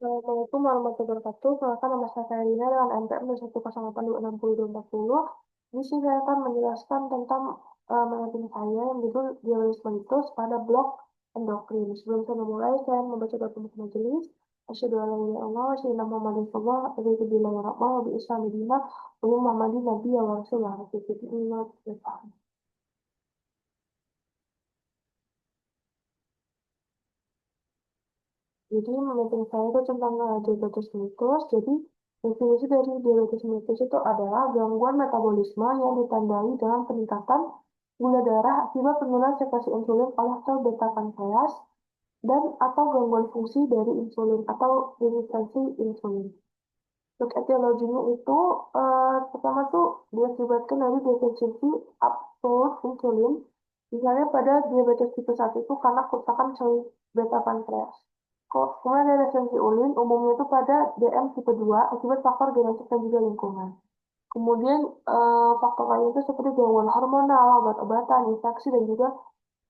Assalamualaikum warahmatullahi wabarakatuh. Perkenalkan nama saya Karina dengan NPM 108260240. Di sini saya akan menjelaskan tentang materi saya yang judul Diabetes mellitus pada blok endokrin. Sebelum saya memulai, saya membaca dokumen majelis. Asyhadu an la ilaha illallah wa asyhadu anna Muhammadan rasulullah wa asyhadu billahi rahmah wa bi islam dina wa Muhammadin nabiyya wa rasulullah. Jadi menurut saya itu tentang diabetes mellitus. Jadi definisi dari diabetes mellitus itu adalah gangguan metabolisme yang ditandai dengan peningkatan gula darah akibat penurunan sekresi insulin oleh sel beta pankreas dan atau gangguan fungsi dari insulin atau resistensi insulin. Untuk etiologinya itu pertama tuh diakibatkan dari defisiensi absolut insulin. Misalnya pada diabetes tipe 1 itu karena kerusakan sel beta pankreas. Kemudian ada resistensi insulin, umumnya itu pada DM tipe 2 akibat faktor genetik dan juga lingkungan. Kemudian faktor lain itu seperti gangguan hormonal, obat-obatan, infeksi, dan juga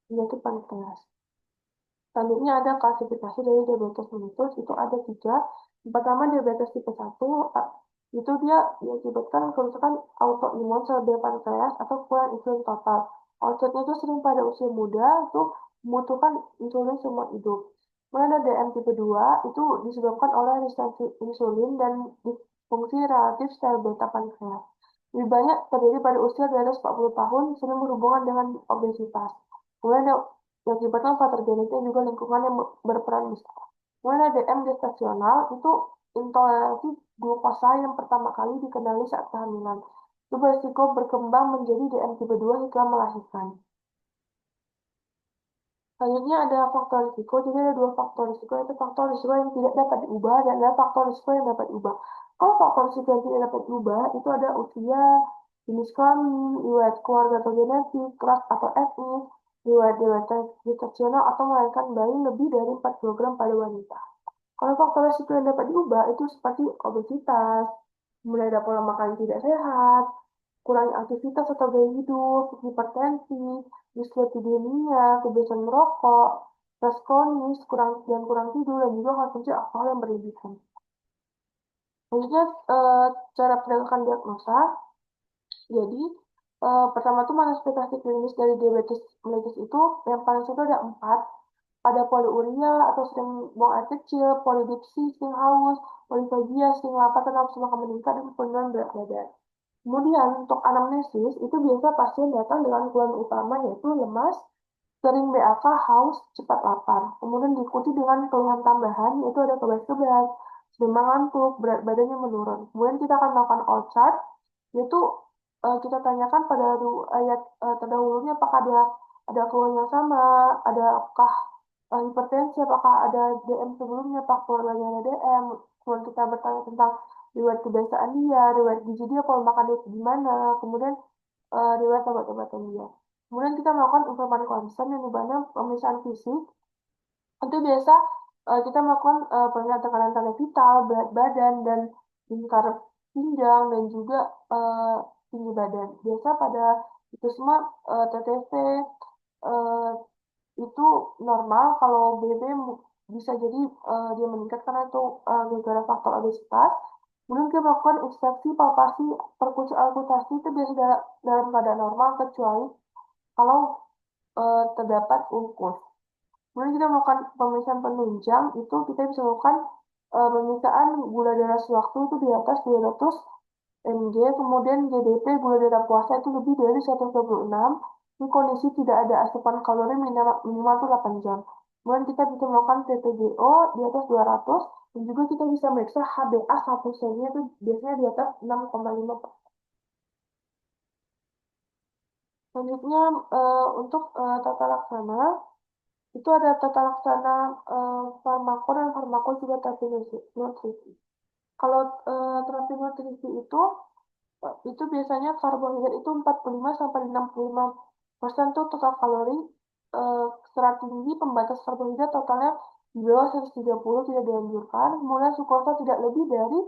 penyakit pankreas. Selanjutnya ada klasifikasi dari diabetes mellitus, itu ada tiga. Yang pertama diabetes tipe 1, itu dia diakibatkan kerusakan autoimun sel beta pankreas atau kurang insulin total. Onsetnya itu sering pada usia muda, itu membutuhkan insulin seumur hidup. Kemudian ada DM tipe 2, itu disebabkan oleh resistensi insulin dan disfungsi relatif sel beta pankreas. Lebih banyak terjadi pada usia di atas 40 tahun, sering berhubungan dengan obesitas. Kemudian ada diakibatkan faktor genetik dan juga lingkungan yang berperan besar. Kemudian ada DM gestasional, itu intoleransi glukosa yang pertama kali dikenali saat kehamilan. Itu berisiko berkembang menjadi DM tipe 2 hingga melahirkan. Selanjutnya ada faktor risiko, jadi ada dua faktor risiko, yaitu faktor risiko yang tidak dapat diubah dan ada faktor risiko yang dapat diubah. Kalau faktor risiko yang tidak dapat diubah, itu ada usia, jenis kelamin, riwayat keluarga atau genetik, ras atau etnis, riwayat gestasional atau melahirkan bayi lebih dari 4 kg pada wanita. Kalau faktor risiko yang dapat diubah itu seperti obesitas, mulai ada pola makan tidak sehat, kurangi aktivitas atau gaya hidup, hipertensi, dislipidemia, kebiasaan merokok, stres kronis, kurang tidur, dan juga konsumsi alkohol yang berlebihan. Selanjutnya, cara penegakan diagnosa. Jadi, pertama tuh manifestasi klinis dari diabetes mellitus itu yang paling sering ada 4. Ada poliuria atau sering buang air kecil, polidipsi, sering haus, polifagia, sering lapar, nafsu makan meningkat, dan penurunan berat badan. Kemudian untuk anamnesis itu biasa pasien datang dengan keluhan utama yaitu lemas, sering BAK, haus, cepat lapar. Kemudian diikuti dengan keluhan tambahan yaitu ada kebas-kebas, sering mengantuk, berat badannya menurun. Kemudian kita akan melakukan all chart yaitu kita tanyakan pada ayat terdahulunya apakah ada keluhan yang sama, adakah hipertensi, apakah ada DM sebelumnya, faktor lagi ada DM. Kemudian kita bertanya tentang riwayat kebiasaan dia, riwayat gizi dia, pola makan dia gimana, kemudian riwayat obat-obatan dia. Kemudian kita melakukan informasi konsen yang dimana pemeriksaan fisik. Itu biasa kita melakukan pemeriksaan tekanan tanda vital, berat badan, dan lingkar pinggang, dan juga tinggi badan. Biasa pada itu semua TTV eh, itu normal. Kalau BB bisa jadi dia meningkat karena itu gara-gara faktor obesitas. Kemudian kita melakukan inspeksi, palpasi, perkusi, auskultasi itu biasa dalam keadaan normal kecuali kalau terdapat ulkus. Kemudian kita melakukan pemeriksaan penunjang, itu kita bisa melakukan pemeriksaan gula darah sewaktu itu di atas 200 mg, kemudian GDP gula darah puasa itu lebih dari 126, ini kondisi tidak ada asupan kalori minimal itu 8 jam. Kemudian kita bisa melakukan TTGO di atas 200, dan juga kita bisa meriksa HbA1c-nya itu biasanya di atas 6,5. Selanjutnya untuk tata laksana, itu ada tata laksana farmako dan farmakoterapi nutrisi. Kalau terapi nutrisi itu biasanya karbohidrat itu 45 sampai 65% tuh total kalori. Serat tinggi pembatas karbohidrat totalnya di bawah 130 tidak dianjurkan. Kemudian glukosa tidak lebih dari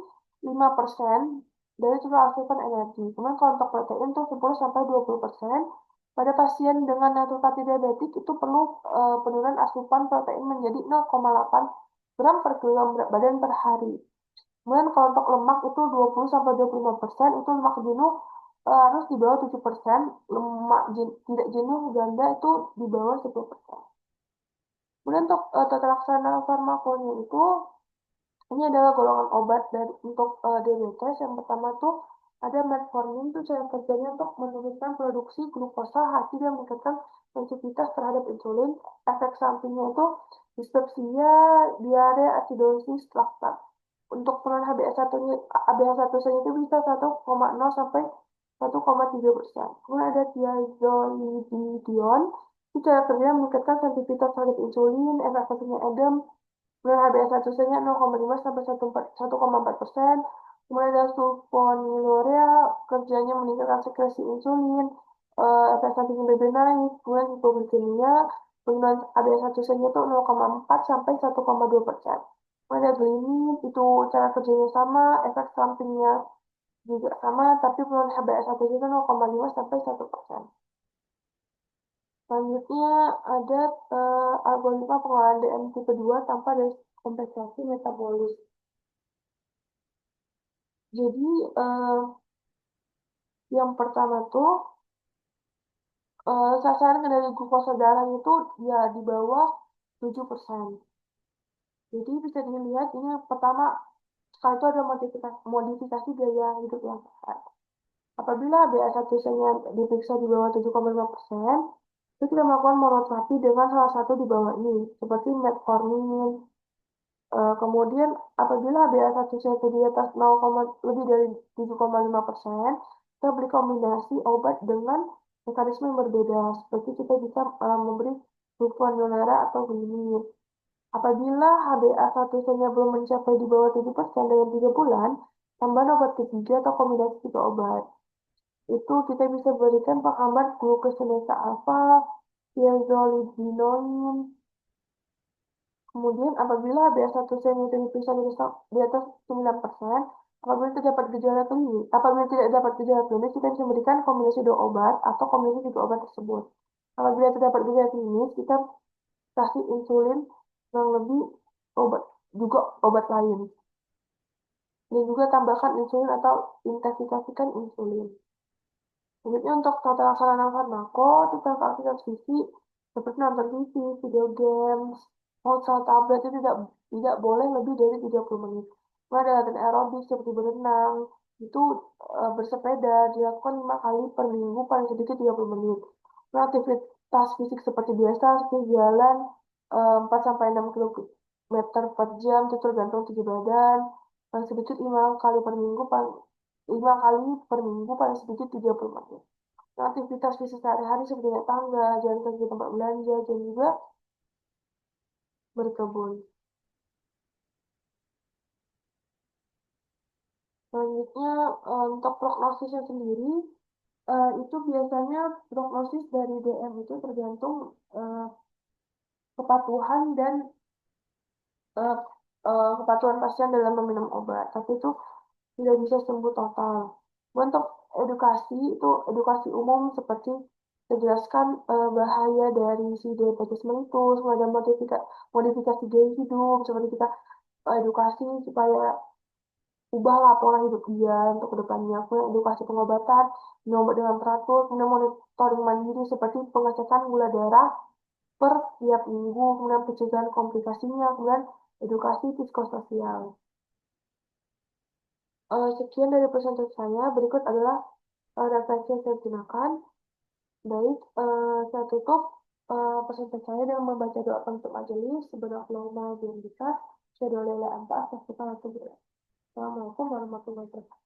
5% dari total asupan energi. Kemudian kalau untuk protein tuh 10 sampai 20%. Pada pasien dengan naturopati diabetik itu perlu penurunan asupan protein menjadi 0,8 gram per kilogram berat badan per hari. Kemudian kalau untuk lemak itu 20 sampai 25%, itu lemak jenuh harus di bawah 7%, lemak tidak jenuh ganda itu di bawah 10%. Kemudian untuk tata laksana farmakonya itu, ini adalah golongan obat dari untuk diabetes. Yang pertama tuh ada metformin, itu cara kerjanya untuk menurunkan produksi glukosa hati dan meningkatkan sensitivitas terhadap insulin. Efek sampingnya itu dispepsia, diare, acidosis, laktat. Untuk penurunan HbA1-nya, HbA1c itu bisa 1,0 sampai 1,3%. Kemudian ada thiazolidinedion, itu cara kerjanya meningkatkan sensitivitas terhadap insulin. Efek sampingnya edem. Kemudian HbA1c-nya 0,5 sampai 1,4%. Kemudian ada sulfonylurea, kerjanya meningkatkan sekresi insulin. Efek samping BB naik. Kemudian hipoglikemia, kemudian HbA1c-nya itu 0,4 sampai 1,2%. Kemudian ada glimin, itu cara kerjanya sama, efek sampingnya juga sama, tapi penurunan HbA1c itu 0,5 sampai 1%. Selanjutnya ada algoritma pengolahan DM tipe 2 tanpa deskompensasi metabolis. Jadi yang pertama tuh sasaran dari glukosa darah itu ya di bawah 7%. Jadi bisa dilihat ini pertama sekali itu ada modifikasi gaya hidup yang sehat. Apabila BA1C-nya diperiksa di bawah 7,5%, itu kita melakukan monoterapi dengan salah satu di bawah ini, seperti metformin. Kemudian apabila BA1C itu di atas 0, lebih dari 7,5%, kita beri kombinasi obat dengan mekanisme yang berbeda. Seperti kita bisa memberi sulfonylurea atau glimin. Apabila HbA1c-nya belum mencapai di bawah 7% dalam 3 bulan, tambahan obat ketiga atau kombinasi 3 obat. Itu kita bisa berikan penghambat glucosinase alfa, thiazolidinoin. Kemudian apabila BA1C itu diperiksa di atas 9%, apabila tidak dapat gejala klinis, apabila tidak dapat gejala klinis, kita bisa memberikan kombinasi 2 obat atau kombinasi 3 obat tersebut. Apabila tidak dapat gejala klinis, kita kasih insulin yang lebih obat juga obat lain. Dan juga tambahkan insulin atau intensifikasikan insulin. Selanjutnya untuk tata laksana farmako, tentang aktivitas fisik seperti nonton TV, video games, ponsel, tablet itu tidak boleh lebih dari 30 menit. Kemudian ada latihan aerobik seperti berenang, itu bersepeda dilakukan 5 kali per minggu paling sedikit 30 menit. Kemudian aktivitas fisik seperti biasa, seperti jalan 4 sampai 6 kilometer per jam, itu tergantung tinggi badan. Paling sedikit 5 kali per minggu, 5 kali per minggu paling sedikit 30 menit. Aktivitas fisik sehari-hari seperti naik tangga, jalan kaki tempat belanja, dan juga berkebun. Selanjutnya, untuk prognosisnya sendiri, itu biasanya prognosis dari DM itu tergantung kepatuhan dan eh, kepatuhan pasien dalam meminum obat. Tapi itu tidak bisa sembuh total. Untuk edukasi, itu edukasi umum seperti menjelaskan bahaya dari si diabetes mellitus, ada modifikasi gaya hidup, seperti kita edukasi supaya ubahlah pola hidup dia untuk kedepannya. Kemudian edukasi pengobatan, minum obat dengan teratur, kemudian monitoring mandiri seperti pengecekan gula darah per tiap minggu, kemudian pencegahan komplikasinya, kemudian edukasi psikososial. Sekian dari presentasi saya. Berikut adalah referensi yang saya gunakan. Baik, saya tutup presentasi saya dengan membaca doa penutup majelis. Subhanallahumma bihamdika, asyhadu an la ilaha illa anta, astaghfiruka wa atubu ilaik. Assalamualaikum warahmatullahi wabarakatuh.